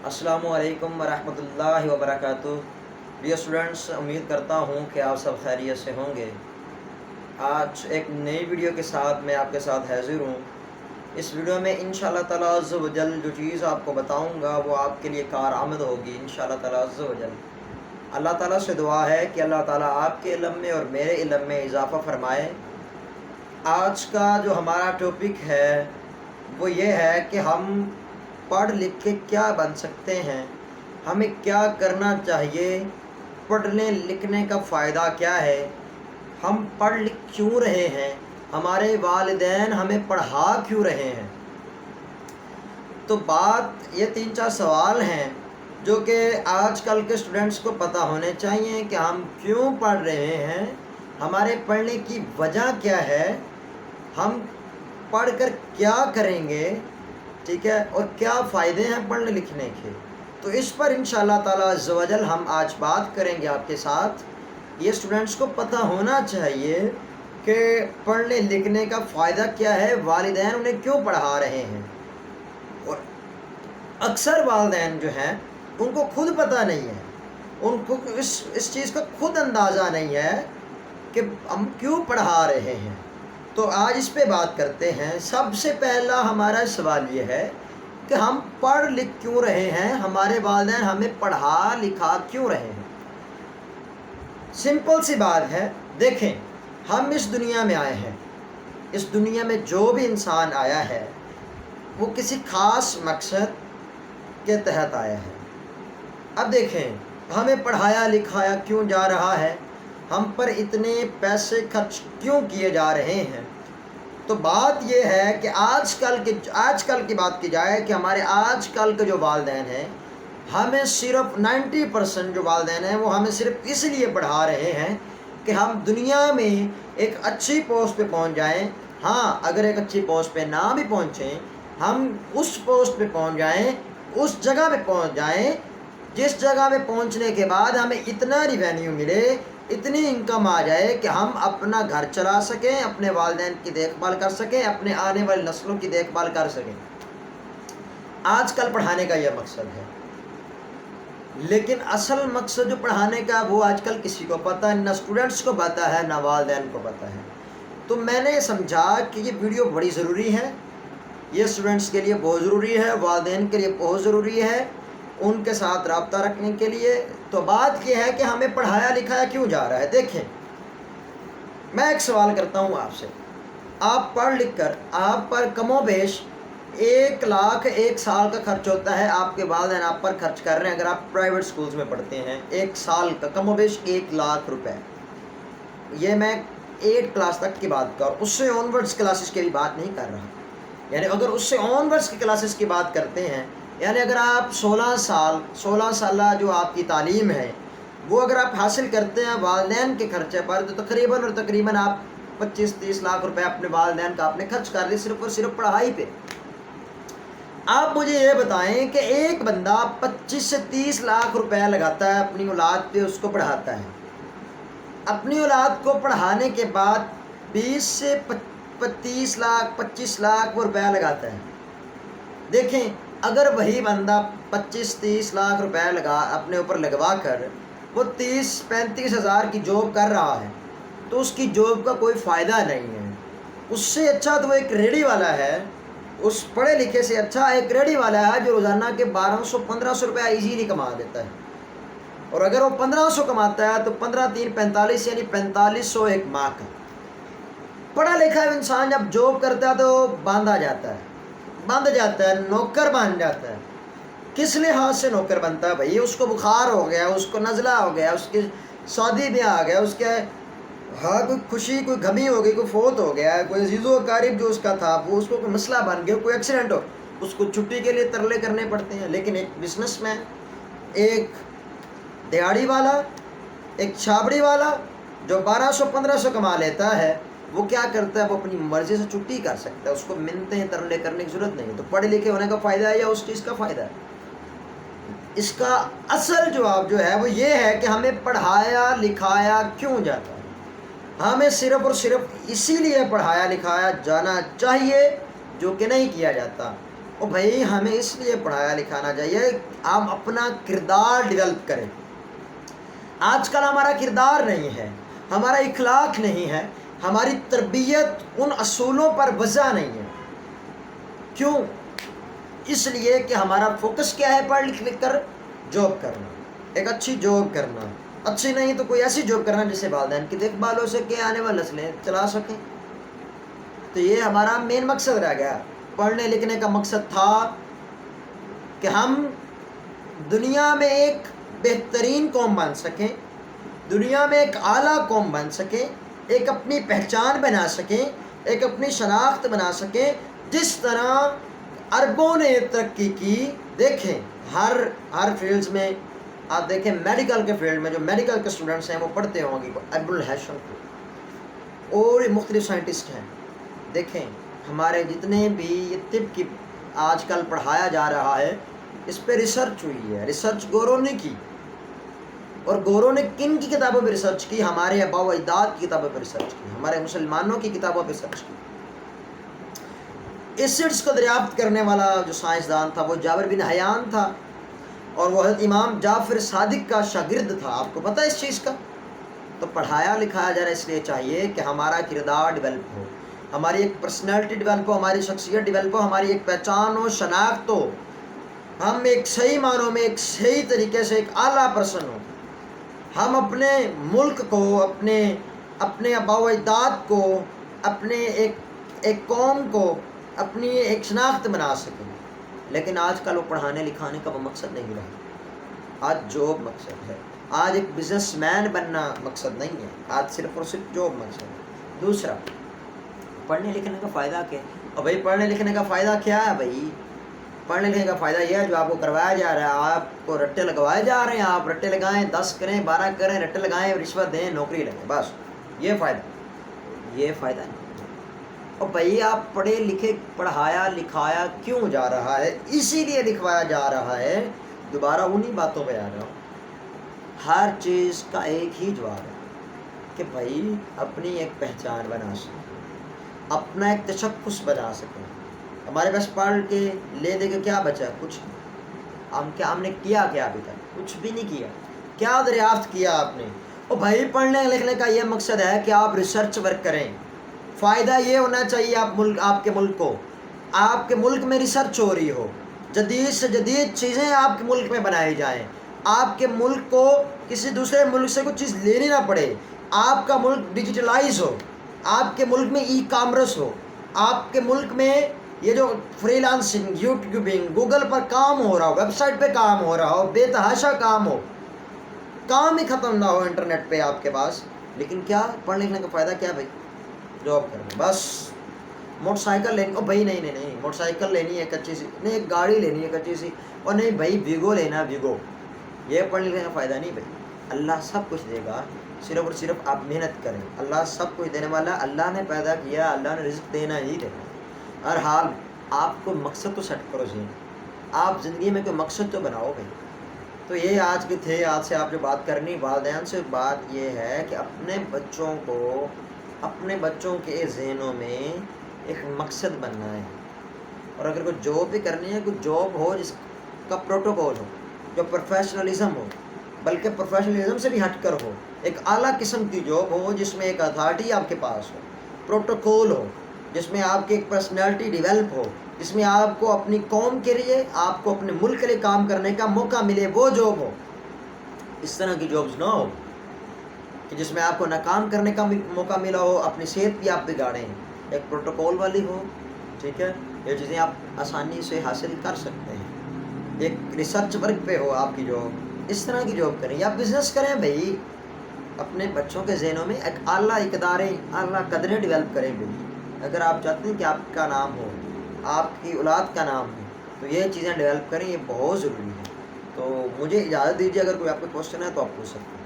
अस्सलामु अलैकुम वरहमतुल्लाहि वबरकातुह। डियर स्टूडेंट्स, उम्मीद करता हूँ कि आप सब खैरियत से होंगे। आज एक नई वीडियो के साथ मैं आपके साथ हाजिर हूँ। इस वीडियो में इंशाअल्लाह ताला अज़्ज़ व जल जो चीज़ आपको बताऊँगा वो आपके लिए कारआमद होगी इंशाअल्लाह ताला अज़्ज़ व जल। अल्लाह ताला से दुआ है कि अल्लाह ताला आपके इल्म में और मेरे इल्म में इजाफ़ा फरमाए। आज का जो हमारा टॉपिक है वो ये है कि हम पढ़ लिख के क्या बन सकते हैं, हमें क्या करना चाहिए, पढ़ने लिखने का फ़ायदा क्या है, हम पढ़ लिख क्यों रहे हैं, हमारे वालिदैन हमें पढ़ा क्यों रहे हैं। तो बात ये 3-4 सवाल हैं जो कि आजकल के स्टूडेंट्स को पता होने चाहिए कि हम क्यों पढ़ रहे हैं, हमारे पढ़ने की वजह क्या है, हम पढ़कर क्या करेंगे, ठीक है, और क्या फ़ायदे हैं पढ़ने लिखने के। तो इस पर इंशाअल्लाह ताला अज़्ज़ व जल हम आज बात करेंगे आपके साथ। ये स्टूडेंट्स को पता होना चाहिए कि पढ़ने लिखने का फ़ायदा क्या है, वालिदैन उन्हें क्यों पढ़ा रहे हैं। और अक्सर वालिदैन जो हैं उनको खुद पता नहीं है, उनको इस चीज़ का खुद अंदाज़ा नहीं है कि हम क्यों पढ़ा रहे हैं। तो आज इस पे बात करते हैं। सबसे पहला हमारा सवाल ये है कि हम पढ़ लिख क्यों रहे हैं, हमारे वालिदैन हमें पढ़ा लिखा क्यों रहे हैं। सिंपल सी बात है, देखें, हम इस दुनिया में आए हैं, इस दुनिया में जो भी इंसान आया है वो किसी ख़ास मकसद के तहत आया है। अब देखें, हमें पढ़ाया लिखाया क्यों जा रहा है, हम पर इतने पैसे खर्च क्यों किए जा रहे हैं। तो बात यह है कि आजकल की बात की जाए कि हमारे आजकल के जो वालिदैन हैं, हमें सिर्फ 90% जो वालिदैन हैं वो हमें सिर्फ इसलिए पढ़ा रहे हैं कि हम दुनिया में एक अच्छी पोस्ट पे पहुंच जाएं। हाँ, अगर एक अच्छी पोस्ट पे ना भी पहुंचें, हम उस पोस्ट पे पहुंच जाएं, उस जगह पे पहुंच जाएं जिस जगह पे पहुंचने के बाद हमें इतना रिवेन्यू मिले, इतनी इनकम आ जाए कि हम अपना घर चला सकें, अपने वालिदैन की देखभाल कर सकें, अपने आने वाली नस्लों की देखभाल कर सकें। आजकल पढ़ाने का यह मकसद है, लेकिन असल मकसद जो पढ़ाने का वो आजकल किसी को पता है, ना स्टूडेंट्स को पता है, ना वालिदैन को पता है। तो मैंने समझा कि ये वीडियो बड़ी ज़रूरी है, ये स्टूडेंट्स के लिए बहुत ज़रूरी है, वालिदैन के लिए बहुत ज़रूरी है, उनके साथ रब्ता रखने के लिए। तो बात यह है कि हमें पढ़ाया लिखाया क्यों जा रहा है। देखें, मैं एक सवाल करता हूँ आपसे, आप पढ़ लिख कर आप पर कमोबेश 1 लाख एक साल का खर्च होता है, आपके वालिदैन आप पर खर्च कर रहे हैं। अगर आप प्राइवेट स्कूल्स में पढ़ते हैं, 1 साल का कमोबेश 1 लाख रुपए। ये मैं 8 क्लास तक की बात कर, उससे ऑनवर्ड्स क्लासेस की भी बात नहीं कर रहा। यानी अगर उससे ऑनवर्ड्स की क्लासेस की बात करते हैं, यानी अगर आप 16 साल जो आपकी तालीम है वो अगर आप हासिल करते हैं वालिदैन के खर्चे पर, तो तकरीबन आप 25-30 लाख रुपए अपने वालिदैन का आपने खर्च कर दिए सिर्फ और सिर्फ पढ़ाई पे। आप मुझे ये बताएं कि एक बंदा 25 से 30 लाख रुपए लगाता है अपनी औलाद पे, उसको पढ़ाता है। अपनी औलाद को पढ़ाने के बाद 20 से 25 लाख वो रुपया लगाता है। देखें, अगर वही बंदा 25-30 लाख रुपए लगा अपने ऊपर लगवा कर वो 30-35 हज़ार की जॉब कर रहा है, तो उसकी जॉब का कोई फ़ायदा नहीं है। उससे अच्छा तो वो एक रेडी वाला है, उस पढ़े लिखे से अच्छा एक रेडी वाला है जो रोज़ाना के 1200-1500 रुपया ईजीली कमा देता है। और अगर वो 1500 कमाता है तो 15×3=45, यानी 4500 एक माह का। पढ़ा लिखा इंसान जब जॉब करता है तो बंद जाता है, नौकर बन जाता है। किस लिहाज से नौकर बनता है भाई? उसको बुखार हो गया, उसको नज़ला हो गया, उसके शादी ब्याह आ गया, उसके हाँ कोई खुशी कोई गमी हो गई, कोई फोत हो गया, कोई अजीज़ो अकारिब जो उसका था वो उसको कोई मसला बन गया, कोई एक्सीडेंट हो, उसको छुट्टी के लिए तरले करने पड़ते हैं। लेकिन एक बिजनेसमैन, एक दिहाड़ी वाला, एक छाबड़ी वाला जो 1200-1500 कमा लेता है, वो क्या करता है, वो अपनी मर्ज़ी से छुट्टी कर सकता है, उसको मिन्नतें तरले करने की ज़रूरत नहीं है। तो पढ़े लिखे होने का फ़ायदा है या उस चीज़ का फ़ायदा है? इसका असल जवाब जो है वो ये है कि हमें पढ़ाया लिखाया क्यों जाता है। हमें सिर्फ़ और सिर्फ इसीलिए पढ़ाया लिखाया जाना चाहिए जो कि नहीं किया जाता। اور بھائی ہمیں اس لیے پڑھایا لکھانا چاہیے ہم اپنا کردار ڈیولپ کریں. آج کل ہمارا کردار نہیں ہے، ہمارا اخلاق نہیں ہے، ہماری تربیت ان اصولوں پر وضع نہیں ہے. کیوں؟ اس لیے کہ ہمارا فوکس کیا ہے پڑھ لکھ کر جاب کرنا، ایک اچھی جاب کرنا، اچھی نہیں تو کوئی ایسی جاب کرنا جس سے والدین کی دیکھ بھال ہو سکے، آنے والی نسلیں چلا سکیں. تو یہ ہمارا مین مقصد رہ گیا. پڑھنے لکھنے کا مقصد تھا کہ ہم دنیا میں ایک بہترین قوم بن سکیں، دنیا میں ایک اعلیٰ قوم بن سکیں، ایک اپنی پہچان بنا سکیں، ایک اپنی شناخت بنا سکیں. جس طرح عربوں نے ترقی کی. دیکھیں ہر فیلڈز میں آپ دیکھیں، میڈیکل کے فیلڈ میں جو میڈیکل کے اسٹوڈنٹس ہیں وہ پڑھتے ہوں گے ابوالہاشم کو، اور مختلف سائنٹسٹ ہیں. دیکھیں ہمارے جتنے بھی یہ طب کی آج کل پڑھایا جا رہا ہے، اس پہ ریسرچ ہوئی ہے. ریسرچ گورو نے کی، اور گورو نے کن کی کتابوں پہ ریسرچ کی؟ ہمارے آباء و اجداد کی کتابوں پہ ریسرچ کی، ہمارے مسلمانوں کی کتابوں پہ ریسرچ کی. ایسڈس کو دریافت کرنے والا جو سائنسدان تھا وہ جابر بن حیان تھا، اور وہ حضرت امام جعفر صادق کا شاگرد تھا. آپ کو پتہ ہے اس چیز کا؟ تو پڑھایا لکھایا جانا اس لیے چاہیے کہ ہمارا کردار ڈیولپ ہو، ہماری ایک پرسنالٹی ڈیولپ ہو، ہماری شخصیت ڈیولپ ہو، ہماری ایک پہچان ہو، شناخت ہو، ہم ایک صحیح معنوں میں ایک صحیح طریقے سے ایک اعلیٰ پرسن ہو. ہم اپنے ملک کو، اپنے آباء و اجداد کو، اپنے ایک قوم کو اپنی ایک شناخت بنا سکیں. لیکن آج کل وہ پڑھانے لکھانے کا وہ مقصد نہیں رہا. آج جاب مقصد ہے، آج ایک بزنس مین بننا مقصد نہیں ہے، آج صرف اور صرف جاب مقصد ہے. دوسرا، پڑھنے لکھنے کا فائدہ کیا ہے؟ اور بھائی پڑھنے لکھنے کا فائدہ کیا ہے؟ بھائی پڑھنے لکھنے کا فائدہ یہ ہے جو آپ کو کروایا جا رہا ہے، آپ کو رٹے لگوائے جا رہے ہیں، آپ رٹے لگائیں، 10 کریں، 12 کریں، رٹے لگائیں، رشوت دیں، نوکری لگیں، بس یہ فائدہ نہیں. اور بھائی آپ پڑھے لکھے، پڑھایا لکھایا کیوں جا رہا ہے؟ اسی لیے لکھوایا جا رہا ہے. دوبارہ انہی باتوں پہ آ رہا ہوں. ہر چیز کا ایک ہی جواب ہے کہ بھائی اپنی ایک پہچان بنا سکیں، اپنا ایک تشخص بنا سکیں. ہمارے پاس پڑھ کے لے دے کے کیا بچا؟ کچھ نہیں. ہم نے کیا کیا ابھی تک؟ کچھ بھی نہیں کیا. کیا دریافت کیا آپ نے؟ اور بھائی پڑھنے لکھنے کا یہ مقصد ہے کہ آپ ریسرچ ورک کریں. فائدہ یہ ہونا چاہیے آپ کے ملک کو، آپ کے ملک میں ریسرچ ہو رہی ہو، جدید سے جدید چیزیں آپ کے ملک میں بنائی جائیں، آپ کے ملک کو کسی دوسرے ملک سے کوئی چیز لینی نہ پڑے، آپ کا ملک ڈیجیٹلائز ہو، آپ کے ملک میں ای کامرس ہو، آپ کے ملک میں یہ جو فری لانسنگ، یوٹیوبنگ، گوگل پر کام ہو رہا ہو، ویب سائٹ پہ کام ہو رہا ہو، بے تحاشا کام ہو، کام ہی ختم نہ ہو انٹرنیٹ پہ آپ کے پاس. لیکن کیا پڑھنے لکھنے کا فائدہ کیا بھائی؟ جاب کرنا. بس موٹر سائیکل لینی، اور بھائی نہیں موٹر سائیکل لینی ہے ایک اچھی سی، نہیں ایک گاڑی لینی ہے ایک اچھی سی، اور نہیں بھائی ویگو لینا ہے ویگو. یہ پڑھنے لکھنے کا فائدہ نہیں بھائی. اللہ سب کچھ دے گا، صرف اور صرف آپ محنت کریں. اللہ سب کچھ دینے والا، اللہ نے پیدا کیا، اللہ نے رزق دینا ہی دینا. ہر حال آپ کو مقصد تو سیٹ کرو ذہن، آپ زندگی میں کوئی مقصد تو بناؤ بھائی. تو یہ آج کے تھے. آج سے آپ جو بات کرنی، والدین سے بات یہ ہے کہ اپنے بچوں کے ذہنوں میں ایک مقصد بننا ہے. اور اگر کوئی جاب بھی کرنی ہے، کوئی جاب ہو جس کا پروٹوکول ہو، جو پروفیشنلزم ہو، بلکہ پروفیشنلزم سے بھی ہٹ کر ہو، ایک اعلیٰ قسم کی جاب ہو جس میں ایک اتھارٹی آپ کے پاس ہو، پروٹوکول ہو جس میں آپ کی ایک پرسنالٹی ڈیولپ ہو، جس میں آپ کو اپنی قوم کے لیے، آپ کو اپنے ملک کے لیے کام کرنے کا موقع ملے، وہ جاب ہو. اس طرح کی جابز نہ ہو کہ جس میں آپ کو ناکام کرنے کا موقع ملا ہو، اپنی صحت بھی آپ بگاڑیں. ایک پروٹوکول والی ہو، ٹھیک ہے، یہ چیزیں آپ آسانی سے حاصل کر سکتے ہیں. ایک ریسرچ ورک پہ ہو آپ کی جاب، اس طرح کی جاب کریں. یا بزنس کریں بھائی، اپنے بچوں کے ذہنوں میں ایک اعلیٰ اقداریں، اعلیٰ قدریں ڈیولپ کریں بھائی. اگر آپ چاہتے ہیں کہ آپ کا نام ہو، آپ کی اولاد کا نام ہو، تو یہ چیزیں ڈیولپ کریں، یہ بہت ضروری ہے. تو مجھے اجازت دیجیے، اگر کوئی آپ کا کوشچن ہے تو آپ پوچھ سکتے ہیں.